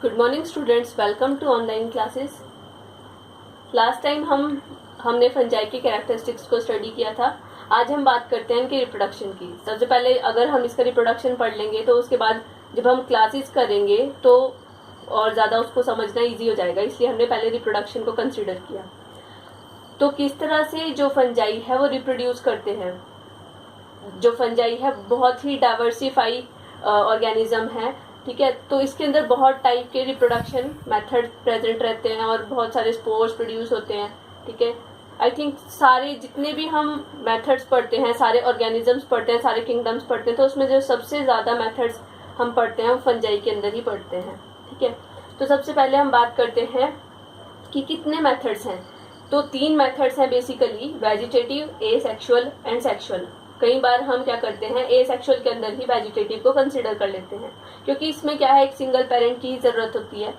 Good morning students, welcome to online classes. Last time हमने fungi के characteristics को study किया था। आज हम बात करते हैं इनके रिप्रोडक्शन की। सबसे पहले अगर हम इसका रिप्रोडक्शन पढ़ लेंगे तो उसके बाद जब हम क्लासेस करेंगे तो और ज़्यादा उसको समझना ईजी हो जाएगा, इसलिए हमने पहले रिप्रोडक्शन को कंसिडर किया। तो किस तरह से जो फंजाई है वो रिप्रोड्यूस करते हैं। जो फंजाई है बहुत ही डाइवर्सिफाई ऑर्गेनिज्म है, ठीक है। तो इसके अंदर बहुत टाइप के रिप्रोडक्शन मेथड प्रेजेंट रहते हैं और बहुत सारे स्पोर्स प्रोड्यूस होते हैं, ठीक है। आई थिंक सारे जितने भी हम मेथड्स पढ़ते हैं, सारे ऑर्गेनिजम्स पढ़ते हैं, सारे किंगडम्स पढ़ते हैं, तो उसमें जो सबसे ज़्यादा मेथड्स हम पढ़ते हैं वो फंजाई के अंदर ही पढ़ते हैं, ठीक है। तो सबसे पहले हम बात करते हैं कि कितने मेथड्स हैं। तो 3 मेथड्स हैं basically, vegetative, asexual and sexual. कई बार हम क्या करते हैं, एसेक्सुअल के अंदर ही वेजिटेटिव को कंसिडर कर लेते हैं, क्योंकि इसमें क्या है, एक सिंगल पेरेंट की ही जरूरत होती है।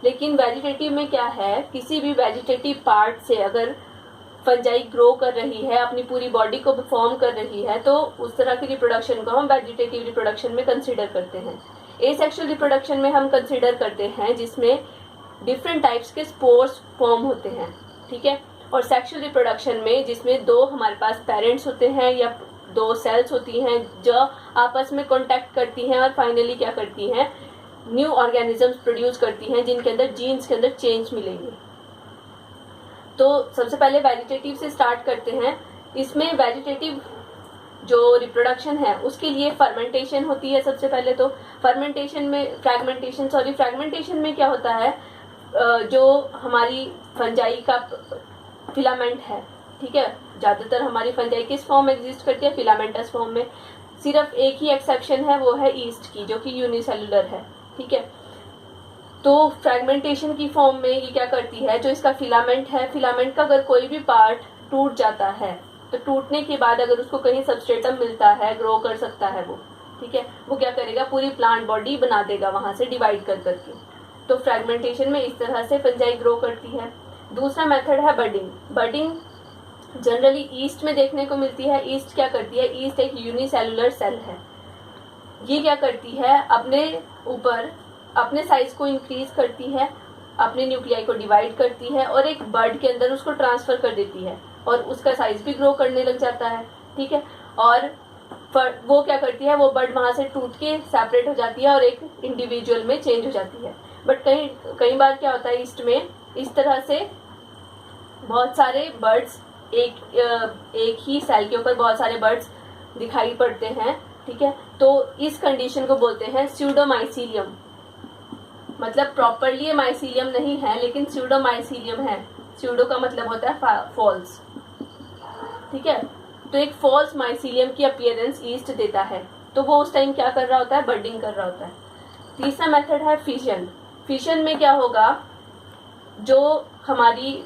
लेकिन वेजिटेटिव में क्या है, किसी भी वेजिटेटिव पार्ट से अगर फंजाई ग्रो कर रही है, अपनी पूरी बॉडी को फॉर्म कर रही है, तो उस तरह की रिप्रोडक्शन को हम वेजिटेटिव रिप्रोडक्शन में कंसिडर करते हैं। एसेक्सुअल रिप्रोडक्शन में हम कंसिडर करते हैं जिसमें डिफरेंट टाइप्स के स्पोर्स फॉर्म होते हैं, ठीक है। और सेक्सुअल रिप्रोडक्शन में जिसमें 2 हमारे पास पेरेंट्स होते हैं या 2 सेल्स होती हैं जो आपस में कांटेक्ट करती हैं और फाइनली क्या करती हैं, न्यू ऑर्गेनिजम्स प्रोड्यूस करती हैं जिनके अंदर जीन्स के अंदर चेंज मिलेंगे। तो सबसे पहले वेजिटेटिव से स्टार्ट करते हैं। इसमें वेजिटेटिव जो रिप्रोडक्शन है उसके लिए फर्मेंटेशन होती है। सबसे पहले तो फ्रेगमेंटेशन में क्या होता है, जो हमारी फंजाई का फिलामेंट है, ठीक है। ज्यादातर हमारी फंजाई किस फॉर्म में एग्जिस्ट करती है, फिलामेंटस फॉर्म में। सिर्फ एक ही एक्सेप्शन है, वो है ईस्ट की, जो कि यूनिसेलुलर है, ठीक है। तो फ्रेगमेंटेशन की फॉर्म में ये क्या करती है, जो इसका फिलामेंट है, फिलामेंट का अगर कोई भी पार्ट टूट जाता है तो टूटने के बाद अगर उसको कहीं सबस्ट्रेटम मिलता है, ग्रो कर सकता है वो, ठीक है, वो क्या करेगा, पूरी प्लांट बॉडी बना देगा वहां से डिवाइड कर करके। तो फ्रेगमेंटेशन में इस तरह से फंजाई ग्रो करती है। दूसरा मेथड है बडिंग। बडिंग जनरली ईस्ट में देखने को मिलती है। ईस्ट क्या करती है, ईस्ट एक यूनिसेलुलर सेल है। ये क्या करती है, अपने ऊपर अपने साइज को इंक्रीज करती है, अपने न्यूक्लियाई को डिवाइड करती है और एक बर्ड के अंदर उसको ट्रांसफर कर देती है और उसका साइज भी ग्रो करने लग जाता है, ठीक है। और वो क्या करती है, वो बर्ड वहां से टूट के सेपरेट हो जाती है और एक इंडिविजुअल में चेंज हो जाती है। बट कई बार क्या होता है, ईस्ट में इस तरह से बहुत सारे बर्ड्स एक ही सेल के ऊपर बहुत सारे बर्ड्स दिखाई पड़ते हैं, ठीक है। तो इस कंडीशन को बोलते हैं स्यूडोमाइसीलियम। मतलब प्रॉपरली ये माइसीलियम नहीं है लेकिन स्यूडोमाइसीलियम है। स्यूडो का मतलब होता है फॉल्स, ठीक है। तो एक फॉल्स माइसीलियम की अपीयरेंस ईस्ट देता है। तो वो उस टाइम क्या कर रहा होता है, बडिंग कर रहा होता है। तीसरा मेथड है फिशन। फिशन में क्या होगा, जो हमारी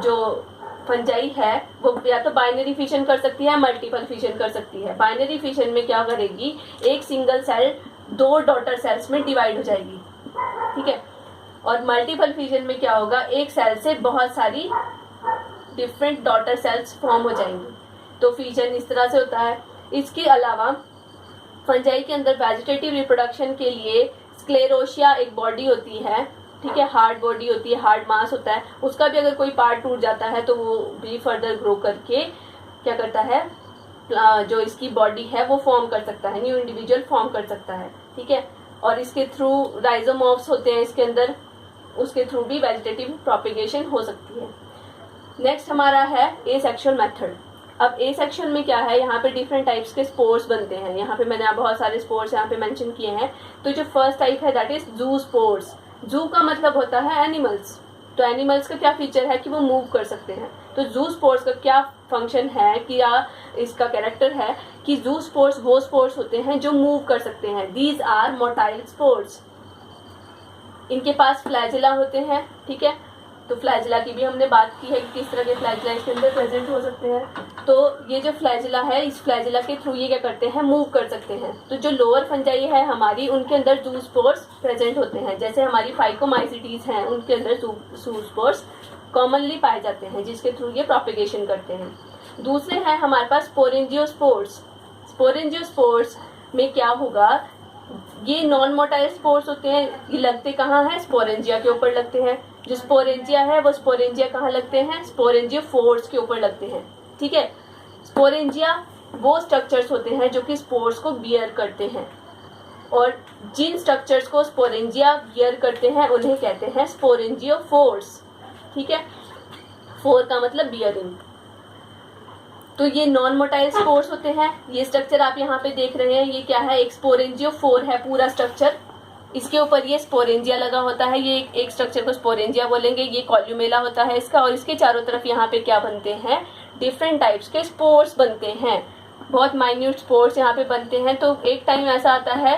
जो फंजाई है वो या तो बाइनरी फिशन कर सकती है, मल्टीपल फिशन कर सकती है। बाइनरी फिशन में क्या करेगी, एक सिंगल सेल 2 डॉटर सेल्स में डिवाइड हो जाएगी, ठीक है। और मल्टीपल फिशन में क्या होगा, एक सेल से बहुत सारी डिफरेंट डॉटर सेल्स फॉर्म हो जाएंगी। तो फिशन इस तरह से होता है। इसके अलावा फंजाई के अंदर वेजिटेटिव रिप्रोडक्शन के लिए स्क्लेरोशिया एक बॉडी होती है, ठीक है, हार्ड बॉडी होती है, हार्ड मास होता है। उसका भी अगर कोई पार्ट टूट जाता है तो वो भी फर्दर ग्रो करके क्या करता है, जो इसकी बॉडी है वो फॉर्म कर सकता है, न्यू इंडिविजुअल फॉर्म कर सकता है, ठीक है। और इसके थ्रू राइजोमॉर्फ्स होते हैं इसके अंदर, उसके थ्रू भी वेजिटेटिव प्रोपिगेशन हो सकती है। नेक्स्ट हमारा है एसेक्सुअल मेथड। अब एसेक्सुअल में क्या है, यहाँ पे डिफरेंट टाइप्स के स्पोर्स बनते हैं। यहाँ पे मैंने बहुत सारे स्पोर्स यहाँ पे मेंशन किए हैं। तो जो फर्स्ट टाइप है दैट इज जू स्पोर्स। जू का मतलब होता है एनिमल्स। तो एनिमल्स का क्या फीचर है कि वो मूव कर सकते हैं। तो जू स्पोर्स का क्या फंक्शन है कि या इसका कैरेक्टर है कि जू स्पोर्स वो स्पोर्स होते हैं जो मूव कर सकते हैं। These are motile spores. इनके पास फ्लैजिला होते हैं, ठीक है। तो फ्लैजिला की भी हमने बात की है कि किस तरह के फ्लैजिला इसके अंदर प्रेजेंट हो सकते हैं। तो ये जो फ्लैजिला है, इस फ्लैजिला के थ्रू ये क्या करते हैं, मूव कर सकते हैं। तो जो लोअर फंजाई है हमारी, उनके अंदर जू स्पोर्स प्रेजेंट होते हैं। जैसे हमारी फाइकोमाइसिटीज हैं, उनके अंदर जू स्पोर्स कॉमनली पाए जाते हैं, जिसके थ्रू ये प्रोपिगेशन करते हैं। दूसरे हैं हमारे पास स्पोरेंजियोस्पोर्स। स्पोरेंजियोस्पोर्स में क्या होगा, ये नॉन मोटाइल स्पोर्स होते हैं, ये लगते कहाँ हैं, स्पोरेंजिया के ऊपर लगते हैं। जो स्पोरेंजिया है वो स्पोरेंजिया कहाँ लगते हैं, स्पोरेंजियोफोर्स के ऊपर लगते हैं। ठीक है, स्पोरेंजिया वो स्ट्रक्चर्स होते हैं जो कि स्पोर्स को बियर करते हैं, और जिन स्ट्रक्चर्स को स्पोरेंजिया बियर करते हैं उन्हें कहते हैं स्पोरेंजियोफोर्स। ठीक है, फोर का मतलब बियरिंग। तो ये नॉन मोटाइल स्पोर्स होते हैं। ये स्ट्रक्चर आप यहाँ पे देख रहे हैं, ये क्या है, एक स्पोरेंजियोफोर है पूरा स्ट्रक्चर। इसके ऊपर ये स्पोरेंजिया लगा होता है, ये एक स्ट्रक्चर को स्पोरेंजिया बोलेंगे। ये कॉल्यूमेला होता है इसका, और इसके चारों तरफ यहाँ पे क्या बनते हैं, डिफरेंट टाइप्स के स्पोर्स बनते हैं। बहुत माइन्यूट स्पोर्स यहाँ पे बनते हैं। तो एक टाइम ऐसा आता है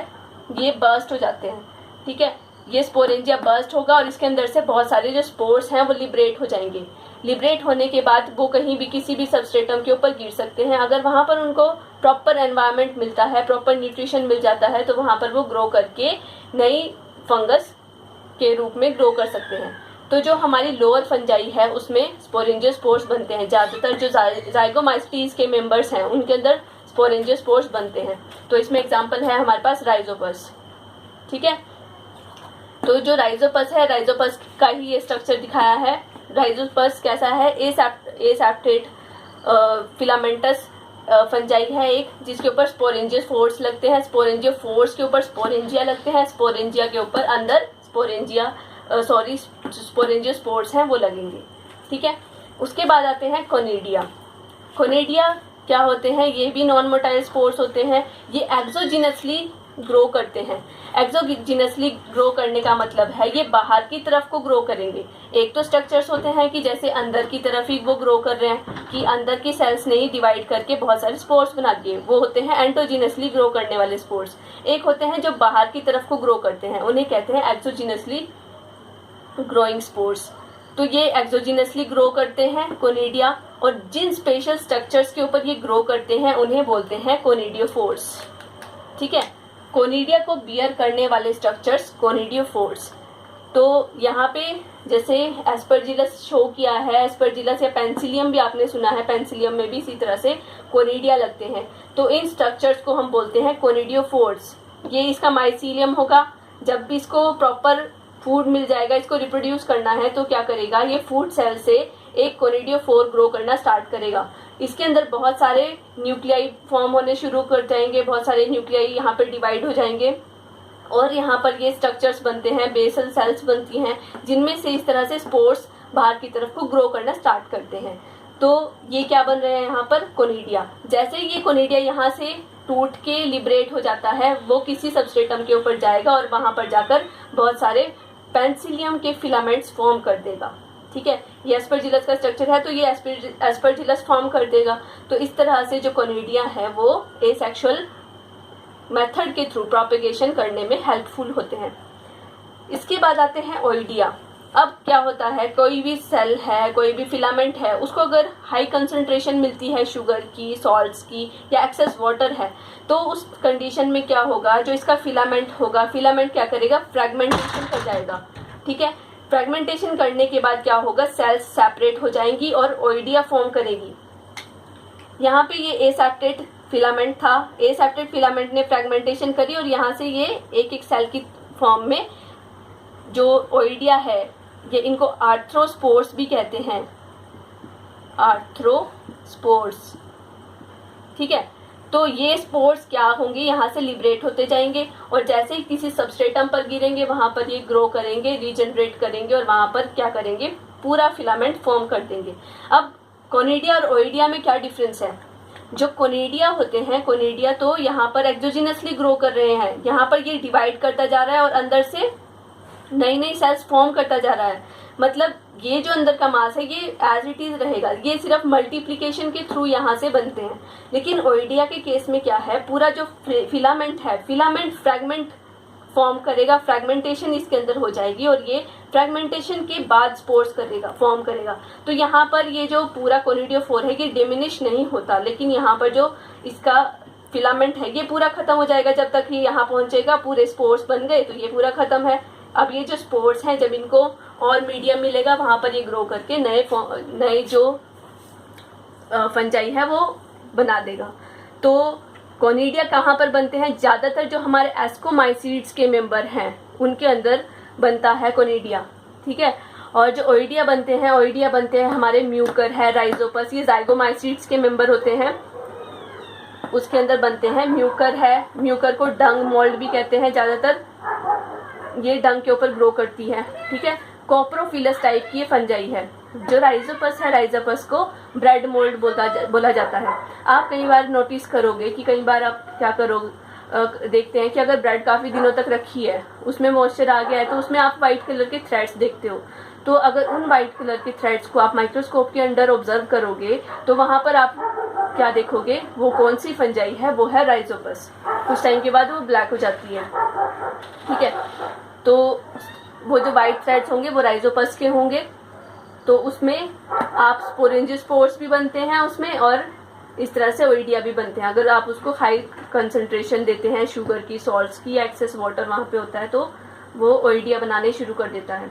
ये बर्स्ट हो जाते हैं। ठीक है, ये स्पोरेंजिया बर्स्ट होगा और इसके अंदर से बहुत सारे जो स्पोर्स हैं वो लिबरेट हो जाएंगे। लिबरेट होने के बाद वो कहीं भी किसी भी सबस्ट्रेटम के ऊपर गिर सकते हैं। अगर वहाँ पर उनको प्रॉपर एनवायरनमेंट मिलता है, प्रॉपर न्यूट्रिशन मिल जाता है, तो वहाँ पर वो ग्रो करके नई फंगस के रूप में ग्रो कर सकते हैं। तो जो हमारी लोअर फंजाई है उसमें स्पोरेंजियोस्पोर्स बनते हैं। ज़्यादातर जो जाइगोमास्टीज के मेंबर्स हैं उनके अंदर स्पोरेंजियोस्पोर्स बनते हैं। तो इसमें एग्जांपल है हमारे पास राइजोपस। ठीक है, तो जो राइजोपस है, राइजोपस का ही ये स्ट्रक्चर दिखाया है। राइजोपस कैसा है, एसेप्टेट फिलामेंटस फंजाई है एक, जिसके ऊपर स्पोरेंजियोस्पोर्स लगते हैं। स्पोरेंजियोफोर्स के ऊपर स्पोरेंजिया लगते हैं, स्पोरेंजिया के ऊपर अंदर स्पोरेंजियोस्पोर्स हैं वो लगेंगे। ठीक है, उसके बाद आते हैं कोनिडिया। कोनिडिया क्या होते हैं, ये भी नॉन मोटाइल स्पोर्स होते हैं। ये एक्सोजिनसली ग्रो करते हैं। एक्सोजिनसली ग्रो करने का मतलब है ये बाहर की तरफ को ग्रो करेंगे। एक तो स्ट्रक्चर्स होते हैं कि जैसे अंदर की तरफ ही वो ग्रो कर रहे हैं, कि अंदर की सेल्स ने ही डिवाइड करके बहुत सारे स्पोर्स बना दिए, वो होते हैं एंटोजिनसली ग्रो करने वाले स्पोर्स। एक होते हैं जो बाहर की तरफ को ग्रो करते हैं, उन्हें कहते हैं एक्सोजिनसली ग्रोइंग स्पोर्स। तो ये एक्सोजिनसली ग्रो करते हैं कोनिडिया, और जिन स्पेशल स्ट्रक्चर्स के ऊपर ये ग्रो करते हैं उन्हें बोलते हैं कोनिडियोफोर्स। ठीक है, कोनिडिया को बियर करने वाले स्ट्रक्चर्स कोनिडियोफोर्स। तो यहाँ पे जैसे एस्परजिलस शो किया है, एस्परजिलस या पेंसिलियम भी आपने सुना है, पेंसिलियम में भी इसी तरह से कोनिडिया लगते हैं। तो इन स्ट्रक्चर्स को हम बोलते हैं कोनिडियोफोर्स। ये इसका माइसीलियम होगा। जब भी इसको प्रॉपर फूड मिल जाएगा, इसको रिप्रोड्यूस करना है, तो क्या करेगा, ये फूड सेल से एक कोनिडियोफोर ग्रो करना स्टार्ट करेगा। इसके अंदर बहुत सारे न्यूक्लियाई फॉर्म होने शुरू कर जाएंगे, बहुत सारे न्यूक्लियाई यहाँ पर डिवाइड हो जाएंगे, और यहाँ पर ये स्ट्रक्चर्स बनते हैं, बेसल सेल्स बनती हैं, जिनमें से इस तरह से स्पोर्स बाहर की तरफ को ग्रो करना स्टार्ट करते हैं। तो ये क्या बन रहे हैं यहाँ पर, कोनिडिया। जैसे ये कोनिडिया यहाँ से टूट के लिबरेट हो जाता है, वो किसी सबस्ट्रेटम के ऊपर जाएगा और वहां पर जाकर बहुत सारे पेंसिलियम के फिलामेंट्स फॉर्म कर देगा। ठीक है, ये एस्परजिलस का स्ट्रक्चर है, तो ये एस्परजिलस फॉर्म कर देगा। तो इस तरह से जो कोनिडिया है वो एसेक्सुअल मेथड के थ्रू प्रोपेगेशन करने में हेल्पफुल होते हैं। इसके बाद आते हैं ओइडिया। अब क्या होता है, कोई भी सेल है, कोई भी फिलामेंट है, उसको अगर हाई कंसंट्रेशन मिलती है शुगर की, सॉल्ट्स की, या एक्सेस वाटर है, तो उस कंडीशन में क्या होगा, जो इसका फिलामेंट होगा, फिलामेंट क्या करेगा, फ्रेगमेंटेशन कर जाएगा। ठीक है, फ्रेगमेंटेशन करने के बाद क्या होगा, सेल्स सेपरेट हो जाएंगी और ओइडिया फॉर्म करेगी। यहाँ पे ये एसेप्टेट फिलामेंट था, एसेप्टेट फिलामेंट ने फ्रेगमेंटेशन करी और यहाँ से ये एक एक सेल की फॉर्म में जो ओइडिया है, ये इनको आर्थ्रोस्पोर्स भी कहते हैं, आर्थ्रोस्पोर्स। ठीक है, तो ये स्पोर्स क्या होंगे, यहाँ से लिबरेट होते जाएंगे और जैसे ही किसी सबस्ट्रेटम पर गिरेंगे वहां पर ये ग्रो करेंगे, रीजनरेट करेंगे और वहां पर क्या करेंगे, पूरा फिलामेंट फॉर्म कर देंगे। अब कोनिडिया और ओइडिया में क्या डिफरेंस है, जो कोनिडिया होते हैं, कोनिडिया तो यहाँ पर एक्सोजिनसली ग्रो कर रहे हैं, यहाँ पर ये डिवाइड करता जा रहा है और अंदर से नई नई सेल्स फॉर्म करता जा रहा है। मतलब ये जो अंदर का मास है ये एज इट इज रहेगा, ये सिर्फ मल्टीप्लिकेशन के थ्रू यहाँ से बनते हैं। लेकिन ओइडिया के केस में क्या है, पूरा जो फिलामेंट है, फिलामेंट फ्रैगमेंट फॉर्म करेगा, फ्रैगमेंटेशन इसके अंदर हो जाएगी और ये फ्रैगमेंटेशन के बाद स्पोर्स करेगा, फॉर्म करेगा। तो यहाँ पर ये जो पूरा कोनिडियोफोर है ये डिमिनिश नहीं होता, लेकिन यहाँ पर जो इसका फिलामेंट है ये पूरा खत्म हो जाएगा। जब तक ये यहाँ पहुंचेगा पूरे स्पोर्स बन गए तो ये पूरा खत्म है। अब ये जो स्पोर्स हैं, जब इनको और मीडियम मिलेगा वहां पर ये ग्रो करके नए जो फंजाई है वो बना देगा। तो कोनिडिया कहाँ पर बनते हैं? ज़्यादातर जो हमारे एस्कोमाइसीड्स के मेंबर हैं उनके अंदर बनता है कोनिडिया, ठीक है। और जो ओइडिया बनते हैं हमारे म्यूकर है, राइजोपस, ये जाइगोमाइसीड्स के मेंबर होते हैं, उसके अंदर बनते हैं। म्यूकर है, म्यूकर को डंग मोल्ड भी कहते हैं, ज़्यादातर ये डंग के ऊपर ग्रो करती है, ठीक है। कोप्रोफिलस टाइप की ये फंजाई है। जो राइजोपस है, राइजोपस को ब्रेड मोल्ड बोला जाता है। आप कई बार नोटिस करोगे कि कई बार आप क्या करोगे, देखते हैं कि अगर ब्रेड काफ़ी दिनों तक रखी है, उसमें मॉइस्चर आ गया है, तो उसमें आप वाइट कलर के थ्रेड्स देखते हो। तो अगर उन वाइट कलर के थ्रेड्स को आप माइक्रोस्कोप के अंडर ऑब्जर्व करोगे तो वहाँ पर आप क्या देखोगे, वो कौन सी फंजाई है? वो है राइजोपस। कुछ टाइम के बाद वो ब्लैक हो जाती है, ठीक है। तो वो जो वाइट थ्रेड्स होंगे वो राइजोपस के होंगे। तो उसमें आप स्पोरेंजियोस्पोर्स भी बनते हैं उसमें, और इस तरह से ओइडिया भी बनते हैं। अगर आप उसको हाई कंसंट्रेशन देते हैं शुगर की, सॉल्ट्स की, एक्सेस वाटर वहाँ पे होता है, तो वो ओइडिया बनाने शुरू कर देता है।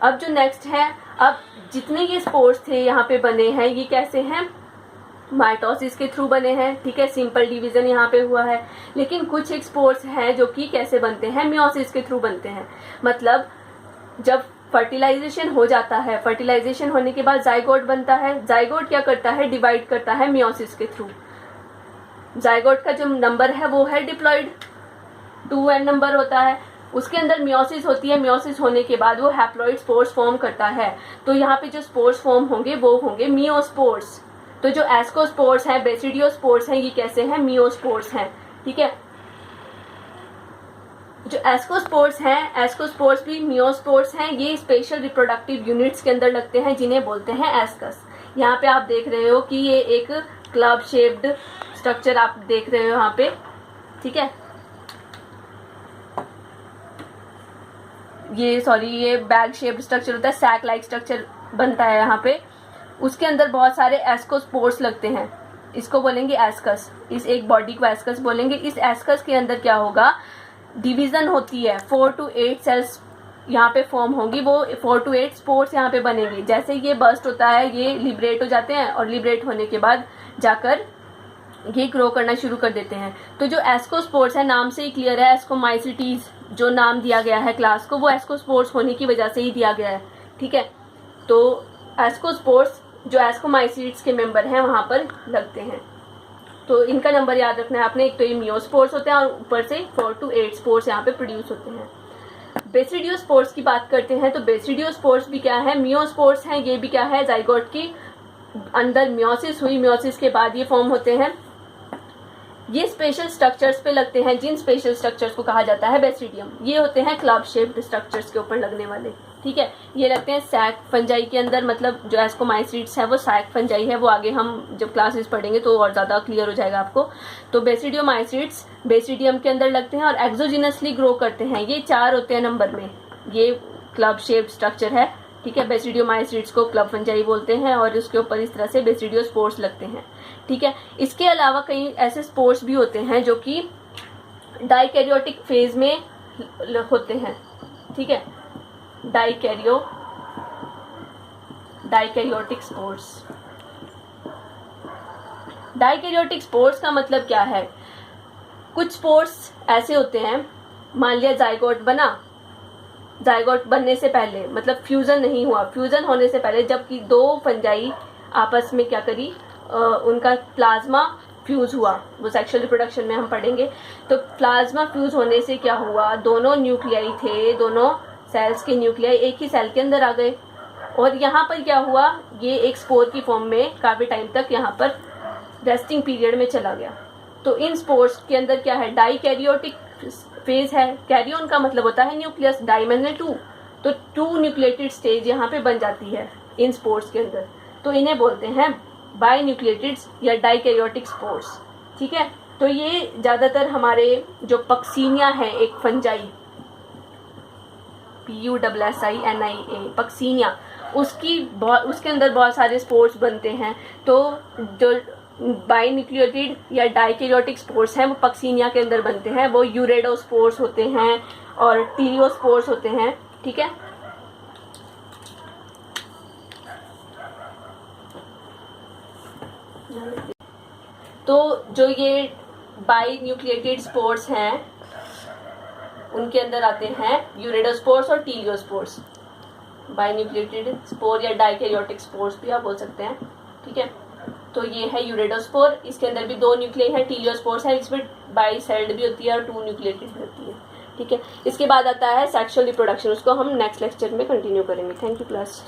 अब जो नेक्स्ट है, अब जितने ये स्पोर्स थे यहाँ पे बने हैं, ये कैसे हैं? माइटोसिस के थ्रू बने हैं, ठीक है। सिंपल डिवीजन यहाँ पे हुआ है। लेकिन कुछ एक स्पोर्स हैं जो कि कैसे बनते हैं? मियोसिस के थ्रू बनते हैं। मतलब जब फर्टिलाइजेशन हो जाता है, फर्टिलाइजेशन होने के बाद जाइगोट बनता है। जाइगोट क्या करता है? डिवाइड करता है मियोसिस के थ्रू। जाइगोट का जो नंबर है वो है डिप्लॉइड, 2n नंबर होता है। उसके अंदर मियोसिस होती है। मियोसिस होने के बाद वो हैप्लॉइड स्पोर्स फॉर्म करता है। तो यहाँ पे जो स्पोर्स फॉर्म होंगे वो होंगे मियोस्पोर्स। तो जो एस्कोस्पोर्स हैं, बेसिडियोस्पोर्स हैं, ये कैसे हैं? मियोस्पोर्स हैं, ठीक है। जो एस्कोस्पोर्स हैं, एस्कोस्पोर्स भी मियोस्पोर्स हैं। ये स्पेशल रिप्रोडक्टिव यूनिट्स के अंदर लगते हैं जिन्हें बोलते हैं एस्कस। यहाँ पे आप देख रहे हो कि ये एक क्लब शेप्ड स्ट्रक्चर आप देख रहे हो यहाँ पे, ठीक है। ये बैग शेप्ड स्ट्रक्चर होता है, सैक लाइक स्ट्रक्चर बनता है यहाँ पे। उसके अंदर बहुत सारे एस्कोस्पोर्स लगते हैं, इसको बोलेंगे एस्कस। इस एक बॉडी को एस्कस बोलेंगे। इस एस्कस के अंदर क्या होगा? डिवीजन होती है, 4 to 8 सेल्स यहाँ पे फॉर्म होंगी। वो 4 to 8 स्पोर्स यहाँ पे बनेंगे। जैसे ये बर्स्ट होता है, ये लिबरेट हो जाते हैं, और लिबरेट होने के बाद जाकर ये ग्रो करना शुरू कर देते हैं। तो जो एस्कोस्पोर्स है, नाम से ही क्लियर है, एस्कोमाइसिटीज जो नाम दिया गया है क्लास को, वो एस्कोस्पोर्स होने की वजह से ही दिया गया है, ठीक है। तो एस्कोस्पोर्स जो एस्कोमाइसिड्स के मेंबर हैं वहाँ पर लगते हैं। तो इनका नंबर याद रखना है आपने। एक तो ये मियोस्पोर्स होते हैं और ऊपर से 4 to 8 स्पोर्स यहाँ पे प्रोड्यूस होते हैं। बेसिडियोस्पोर्स की बात करते हैं तो बेसिडियोस्पोर्स भी क्या है? मियोस्पोर्स हैं। ये भी क्या है? जाइगोट की अंदर मियोसिस हुई, मियोसिस के बाद ये फॉर्म होते हैं। ये स्पेशल स्ट्रक्चर्स पे लगते हैं, जिन स्पेशल स्ट्रक्चर्स को कहा जाता है बेसिडियम। ये होते हैं क्लब शेप्ड स्ट्रक्चर्स के ऊपर लगने वाले, ठीक है। ये लगते हैं सैक फंजाई के अंदर। मतलब जो एस्कोमाइसिड्स है वो सैक फंजाई है। वो आगे हम जब क्लासेस पढ़ेंगे तो और ज़्यादा क्लियर हो जाएगा आपको। तो बेसिडियोमाइसिड्स बेसिडियम के अंदर लगते हैं और एक्सोजिनसली ग्रो करते हैं। ये 4 होते हैं नंबर में। ये क्लब शेप्ड स्ट्रक्चर है, ठीक है। बेसिडियोमाइसिड्स को क्लब फंजाई बोलते हैं और उसके ऊपर इस तरह से बेसिडियोस्पोर्स लगते हैं, ठीक है। इसके अलावा कई ऐसे स्पोर्स भी होते हैं जो कि डाइकैरियोटिक फेज में होते हैं, ठीक है। Dikaryotic spores. डाइकैरियोटिक स्पोर्स का मतलब क्या है? कुछ स्पोर्स ऐसे होते हैं, मान लिया जाइगोट बना, जाइगोट बनने से पहले, मतलब फ्यूजन नहीं हुआ, फ्यूजन होने से पहले जबकि 2 फंजाई आपस में क्या करी, उनका प्लाज्मा फ्यूज हुआ। वो सेक्सुअल रिप्रोडक्शन में हम पढ़ेंगे। तो प्लाज्मा फ्यूज होने से क्या हुआ? दोनों न्यूक्लियाई थे, दोनों सेल्स के न्यूक्लियाई एक ही सेल के अंदर आ गए, और यहाँ पर क्या हुआ? ये एक स्पोर की फॉर्म में काफी टाइम तक यहाँ पर रेस्टिंग पीरियड में चला गया। तो इन स्पोर्स के अंदर क्या है? डाइकैरियोटिक फेज है। कैरियोन का मतलब होता है न्यूक्लियस, डाइमेंशनल 2, तो 2 न्यूक्लिएटेड स्टेज यहाँ पे बन जाती है इन स्पोर्स के अंदर। तो इन्हें बोलते हैं बाइन्यूक्लिएटेड्स या डाइकैरियोटिक स्पोर्स, ठीक है। तो ये ज़्यादातर हमारे जो पक्सीनिया है, एक फंजाई, PUSSINIA, पक्सीनिया, उसके अंदर बहुत सारे स्पोर्स बनते हैं। तो जो बाइन्यूक्लिएटेड या डाइकैरियोटिक स्पोर्स हैं वो पक्सीनिया के अंदर बनते हैं। वो यूरेडोस्पोर्स होते हैं और टीरियोस्पोर्स होते हैं, ठीक है। तो जो ये बाई न्यूक्लिएटेड स्पोर्स हैं उनके अंदर आते हैं यूरेडोस्पोर्स और टीलियोस्पोर्स। बाई न्यूक्लिएटेड स्पोर या डाइकैरियोटिक स्पोर्स भी आप बोल सकते हैं, ठीक है। तो ये है यूरेडोस्पोर, इसके अंदर भी 2 न्यूक्लियई है, टीलियोस्पोर्स है, इसमें बाई सेल्ड भी होती है और 2 न्यूक्लिएटेड भी होती है, ठीक है। इसके बाद आता है सेक्सुअल रिप्रोडक्शन, उसको हम नेक्स्ट लेक्चर में कंटिन्यू करेंगे। Thank you class.